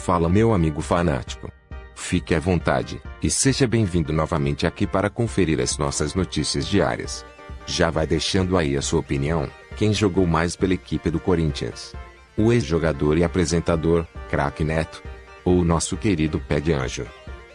Fala, meu amigo fanático. Fique à vontade, e seja bem-vindo novamente aqui para conferir as nossas notícias diárias. Já vai deixando aí a sua opinião, quem jogou mais pela equipe do Corinthians? O ex-jogador e apresentador, Craque Neto? Ou o nosso querido Pé de Anjo,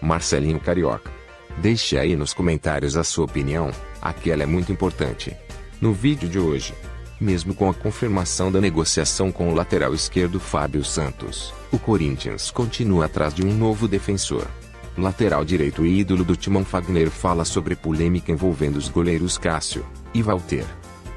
Marcelinho Carioca? Deixe aí nos comentários a sua opinião, aqui ela é muito importante. No vídeo de hoje, mesmo com a confirmação da negociação com o lateral esquerdo Fábio Santos, o Corinthians continua atrás de um novo defensor. Lateral direito e ídolo do timão Fagner fala sobre polêmica envolvendo os goleiros Cássio e Walter.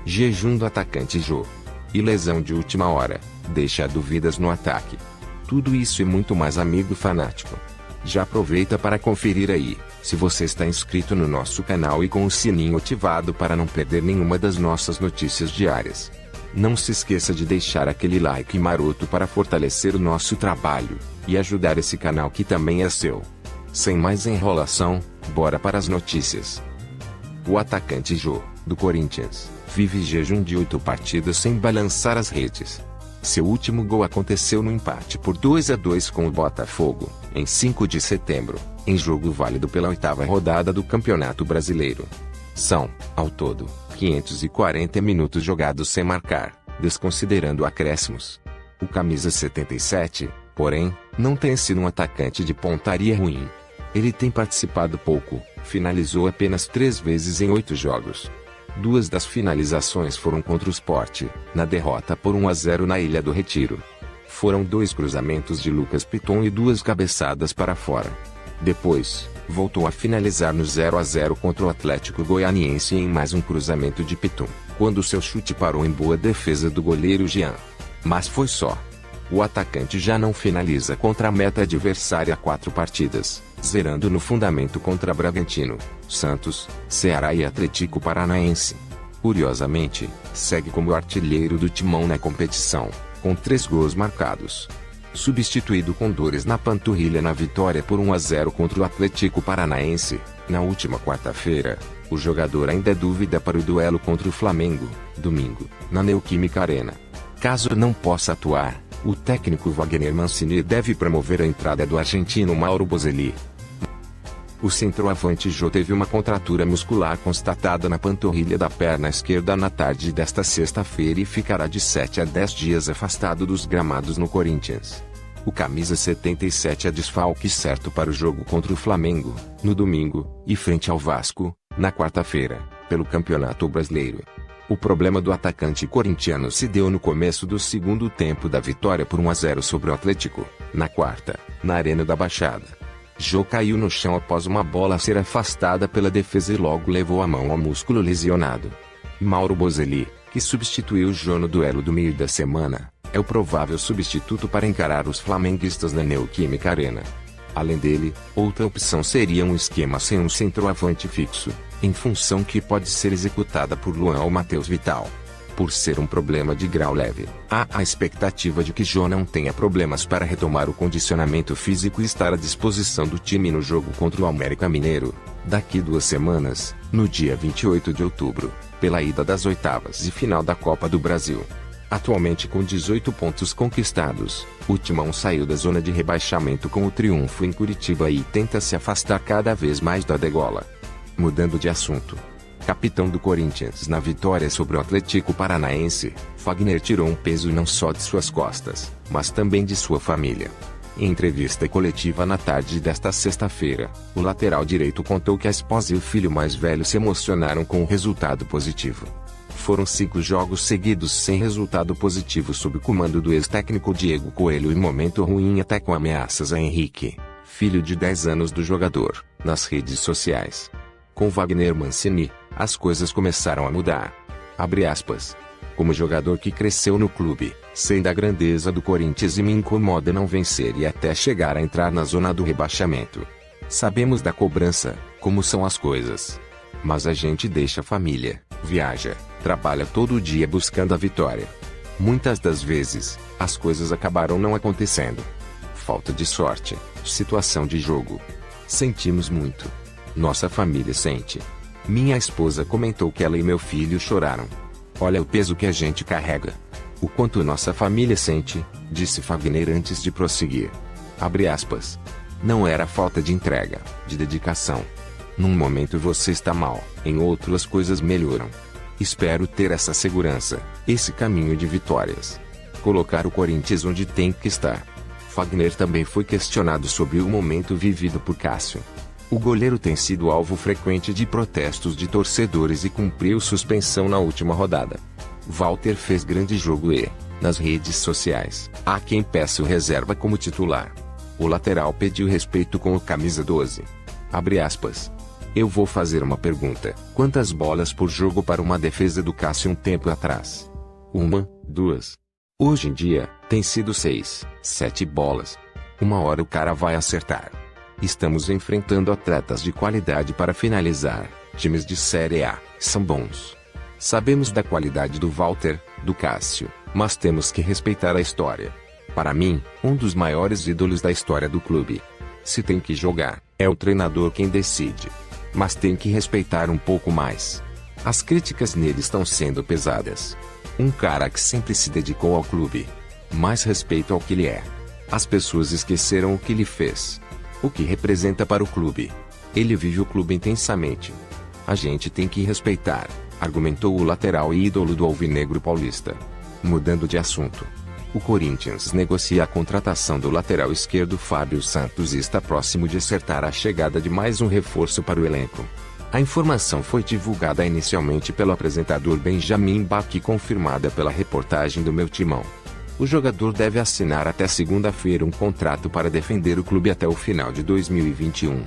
Jejum do atacante Jô. E lesão de última hora, deixa dúvidas no ataque. Tudo isso e muito mais, amigo fanático. Já aproveita para conferir aí, se você está inscrito no nosso canal e com o sininho ativado para não perder nenhuma das nossas notícias diárias. Não se esqueça de deixar aquele like maroto para fortalecer o nosso trabalho e ajudar esse canal que também é seu. Sem mais enrolação, bora para as notícias. O atacante Jô, do Corinthians, vive jejum de 8 partidas sem balançar as redes. Seu último gol aconteceu no empate por 2-2 com o Botafogo, em 5 de setembro, em jogo válido pela 8ª rodada do Campeonato Brasileiro. São, ao todo, 540 minutos jogados sem marcar, desconsiderando acréscimos. O camisa 77, porém, não tem sido um atacante de pontaria ruim. Ele tem participado pouco, finalizou apenas 3 vezes em 8 jogos. 2 das finalizações foram contra o Sport, na derrota por 1-0 na Ilha do Retiro. Foram 2 cruzamentos de Lucas Piton e 2 cabeçadas para fora. Depois, voltou a finalizar no 0-0 contra o Atlético Goianiense em mais um cruzamento de Piton, quando seu chute parou em boa defesa do goleiro Jean. Mas foi só. O atacante já não finaliza contra a meta adversária há 4 partidas, zerando no fundamento contra Bragantino, Santos, Ceará e Atlético Paranaense. Curiosamente, segue como artilheiro do timão na competição, com 3 gols marcados. Substituído com dores na panturrilha na vitória por 1-0 contra o Atlético Paranaense, na última quarta-feira, o jogador ainda é dúvida para o duelo contra o Flamengo, domingo, na Neoquímica Arena. Caso não possa atuar, o técnico Wagner Mancini deve promover a entrada do argentino Mauro Bozelli. O centroavante Jô teve uma contratura muscular constatada na panturrilha da perna esquerda na tarde desta sexta-feira e ficará de 7 a 10 dias afastado dos gramados no Corinthians. O camisa 77 é desfalque certo para o jogo contra o Flamengo, no domingo, e frente ao Vasco, na quarta-feira, pelo Campeonato Brasileiro. O problema do atacante corintiano se deu no começo do segundo tempo da vitória por 1-0 sobre o Atlético, na quarta, na Arena da Baixada. Jô caiu no chão após uma bola ser afastada pela defesa e logo levou a mão ao músculo lesionado. Mauro Bozelli, que substituiu Jô no duelo do meio da semana, é o provável substituto para encarar os flamenguistas na Neoquímica Arena. Além dele, outra opção seria um esquema sem um centroavante fixo, em função que pode ser executada por Luan ou Matheus Vital. Por ser um problema de grau leve, há a expectativa de que Jô não tenha problemas para retomar o condicionamento físico e estar à disposição do time no jogo contra o América Mineiro, daqui 2 semanas, no dia 28 de outubro, pela ida das oitavas e final da Copa do Brasil. Atualmente com 18 pontos conquistados, o timão saiu da zona de rebaixamento com o triunfo em Curitiba e tenta se afastar cada vez mais da degola. Mudando de assunto. Capitão do Corinthians na vitória sobre o Atlético Paranaense, Fagner tirou um peso não só de suas costas, mas também de sua família. Em entrevista coletiva na tarde desta sexta-feira, o lateral direito contou que a esposa e o filho mais velho se emocionaram com o resultado positivo. Foram 5 jogos seguidos sem resultado positivo sob o comando do ex-técnico Diego Coelho e momento ruim até com ameaças a Henrique, filho de 10 anos do jogador, nas redes sociais. Com Wagner Mancini, as coisas começaram a mudar. Abre aspas. Como jogador que cresceu no clube, sei da grandeza do Corinthians e me incomoda não vencer e até chegar a entrar na zona do rebaixamento. Sabemos da cobrança, como são as coisas. Mas a gente deixa a família, viaja, trabalha todo dia buscando a vitória. Muitas das vezes, as coisas acabaram não acontecendo. Falta de sorte, situação de jogo. Sentimos muito. Nossa família sente. Minha esposa comentou que ela e meu filho choraram. Olha o peso que a gente carrega. O quanto nossa família sente, disse Fagner antes de prosseguir. Abre aspas. Não era falta de entrega, de dedicação. Num momento você está mal, em outro as coisas melhoram. Espero ter essa segurança, esse caminho de vitórias. Colocar o Corinthians onde tem que estar. Fagner também foi questionado sobre o momento vivido por Cássio. O goleiro tem sido alvo frequente de protestos de torcedores e cumpriu suspensão na última rodada. Walter fez grande jogo e, nas redes sociais, há quem peça o reserva como titular. O lateral pediu respeito com o camisa 12. Abre aspas. Eu vou fazer uma pergunta. Quantas bolas por jogo para uma defesa do Cássio um tempo atrás? 1, 2. Hoje em dia, tem sido 6, 7 bolas. Uma hora o cara vai acertar. Estamos enfrentando atletas de qualidade para finalizar. Times de Série A, são bons. Sabemos da qualidade do Walter, do Cássio, mas temos que respeitar a história. Para mim, um dos maiores ídolos da história do clube. Se tem que jogar, é o treinador quem decide. Mas tem que respeitar um pouco mais. As críticas nele estão sendo pesadas. Um cara que sempre se dedicou ao clube. Mais respeito ao que ele é. As pessoas esqueceram o que ele fez. O que representa para o clube. Ele vive o clube intensamente. A gente tem que respeitar, argumentou o lateral e ídolo do Alvinegro Paulista. Mudando de assunto. O Corinthians negocia a contratação do lateral esquerdo Fábio Santos e está próximo de acertar a chegada de mais um reforço para o elenco. A informação foi divulgada inicialmente pelo apresentador Benjamin Bach e confirmada pela reportagem do Meu Timão. O jogador deve assinar até segunda-feira um contrato para defender o clube até o final de 2021.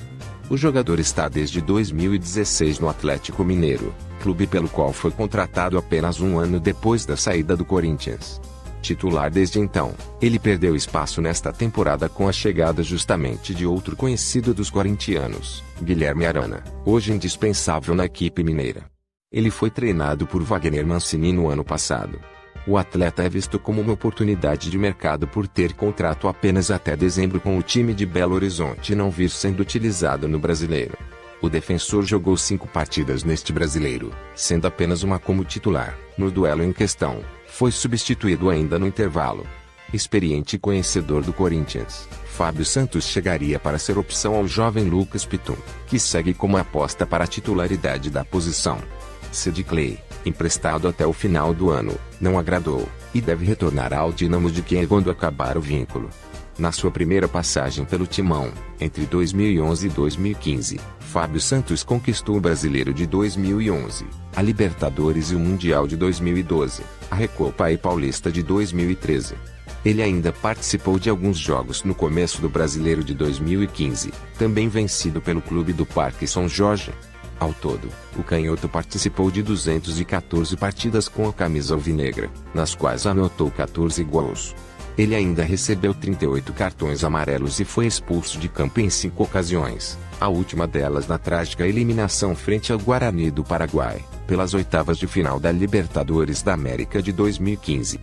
O jogador está desde 2016 no Atlético Mineiro, clube pelo qual foi contratado apenas um ano depois da saída do Corinthians. Titular desde então, ele perdeu espaço nesta temporada com a chegada justamente de outro conhecido dos corintianos, Guilherme Arana, hoje indispensável na equipe mineira. Ele foi treinado por Wagner Mancini no ano passado. O atleta é visto como uma oportunidade de mercado por ter contrato apenas até dezembro com o time de Belo Horizonte e não vir sendo utilizado no Brasileiro. O defensor jogou 5 partidas neste Brasileiro, sendo apenas uma como titular. No duelo em questão, foi substituído ainda no intervalo. Experiente e conhecedor do Corinthians, Fábio Santos chegaria para ser opção ao jovem Lucas Piton, que segue como aposta para a titularidade da posição. Sid Clay, emprestado até o final do ano, não agradou, e deve retornar ao Dinamo de Kiev quando acabar o vínculo. Na sua primeira passagem pelo Timão, entre 2011 e 2015, Fábio Santos conquistou o Brasileiro de 2011, a Libertadores e o Mundial de 2012, a Recopa e Paulista de 2013. Ele ainda participou de alguns jogos no começo do Brasileiro de 2015, também vencido pelo Clube do Parque São Jorge. Ao todo, o canhoto participou de 214 partidas com a camisa alvinegra, nas quais anotou 14 gols. Ele ainda recebeu 38 cartões amarelos e foi expulso de campo em 5 ocasiões, a última delas na trágica eliminação frente ao Guarani do Paraguai, pelas oitavas de final da Libertadores da América de 2015.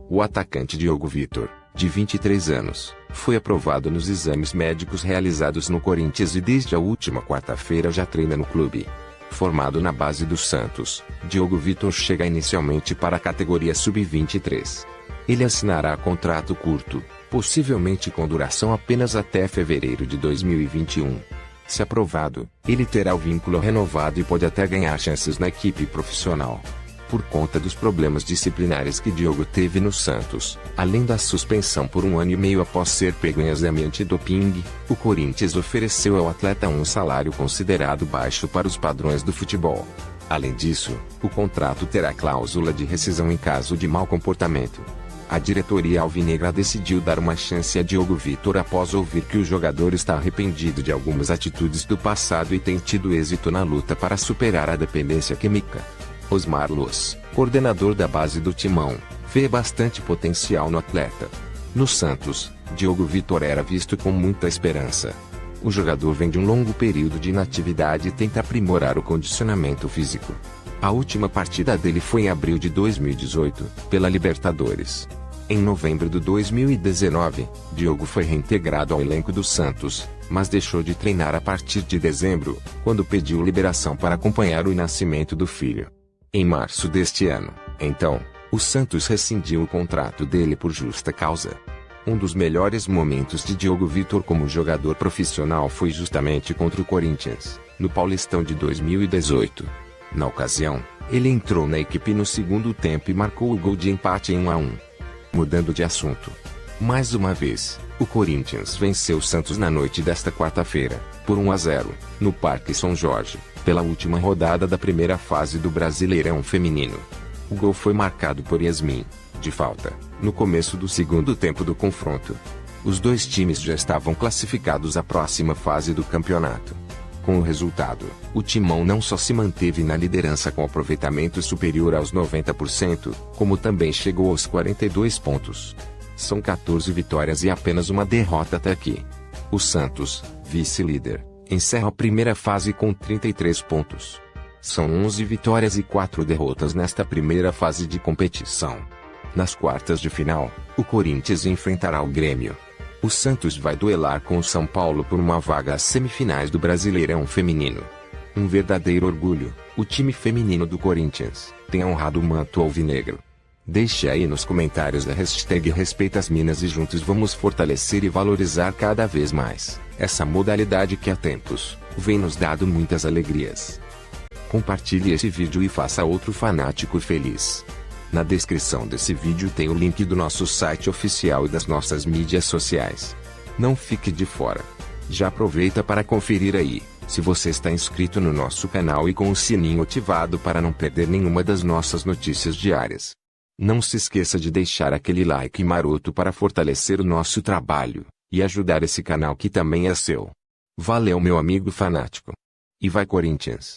O atacante Diogo Vitor, de 23 anos, foi aprovado nos exames médicos realizados no Corinthians e desde a última quarta-feira já treina no clube. Formado na base do Santos, Diogo Vitor chega inicialmente para a categoria sub-23. Ele assinará contrato curto, possivelmente com duração apenas até fevereiro de 2021. Se aprovado, ele terá o vínculo renovado e pode até ganhar chances na equipe profissional. Por conta dos problemas disciplinares que Diogo teve no Santos, além da suspensão por 1 ano e meio após ser pego em exame antidoping, o Corinthians ofereceu ao atleta um salário considerado baixo para os padrões do futebol. Além disso, o contrato terá cláusula de rescisão em caso de mau comportamento. A diretoria alvinegra decidiu dar uma chance a Diogo Vitor após ouvir que o jogador está arrependido de algumas atitudes do passado e tem tido êxito na luta para superar a dependência química. Osmar Loss, coordenador da base do Timão, vê bastante potencial no atleta. No Santos, Diogo Vitor era visto com muita esperança. O jogador vem de um longo período de inatividade e tenta aprimorar o condicionamento físico. A última partida dele foi em abril de 2018, pela Libertadores. Em novembro de 2019, Diogo foi reintegrado ao elenco do Santos, mas deixou de treinar a partir de dezembro, quando pediu liberação para acompanhar o nascimento do filho. Em março deste ano, então, o Santos rescindiu o contrato dele por justa causa. Um dos melhores momentos de Diogo Vitor como jogador profissional foi justamente contra o Corinthians, no Paulistão de 2018. Na ocasião, ele entrou na equipe no segundo tempo e marcou o gol de empate em 1-1. Mudando de assunto. Mais uma vez, o Corinthians venceu o Santos na noite desta quarta-feira, por 1-0, no Parque São Jorge, pela última rodada da primeira fase do Brasileirão Feminino. O gol foi marcado por Yasmin, de falta, no começo do segundo tempo do confronto. Os dois times já estavam classificados à próxima fase do campeonato. Com o resultado, o Timão não só se manteve na liderança com aproveitamento superior aos 90%, como também chegou aos 42 pontos. São 14 vitórias e apenas uma derrota até aqui. O Santos, vice-líder, encerra a primeira fase com 33 pontos. São 11 vitórias e 4 derrotas nesta primeira fase de competição. Nas quartas de final, o Corinthians enfrentará o Grêmio. O Santos vai duelar com o São Paulo por uma vaga às semifinais do Brasileirão Feminino. Um verdadeiro orgulho, o time feminino do Corinthians tem honrado o manto alvinegro. Deixe aí nos comentários a hashtag #RespeitaAsMinas e juntos vamos fortalecer e valorizar cada vez mais essa modalidade que há tempos vem nos dando muitas alegrias. Compartilhe esse vídeo e faça outro fanático feliz. Na descrição desse vídeo tem o link do nosso site oficial e das nossas mídias sociais. Não fique de fora. Já aproveita para conferir aí, se você está inscrito no nosso canal e com o sininho ativado para não perder nenhuma das nossas notícias diárias. Não se esqueça de deixar aquele like maroto para fortalecer o nosso trabalho e ajudar esse canal que também é seu. Valeu, meu amigo fanático. E vai Corinthians!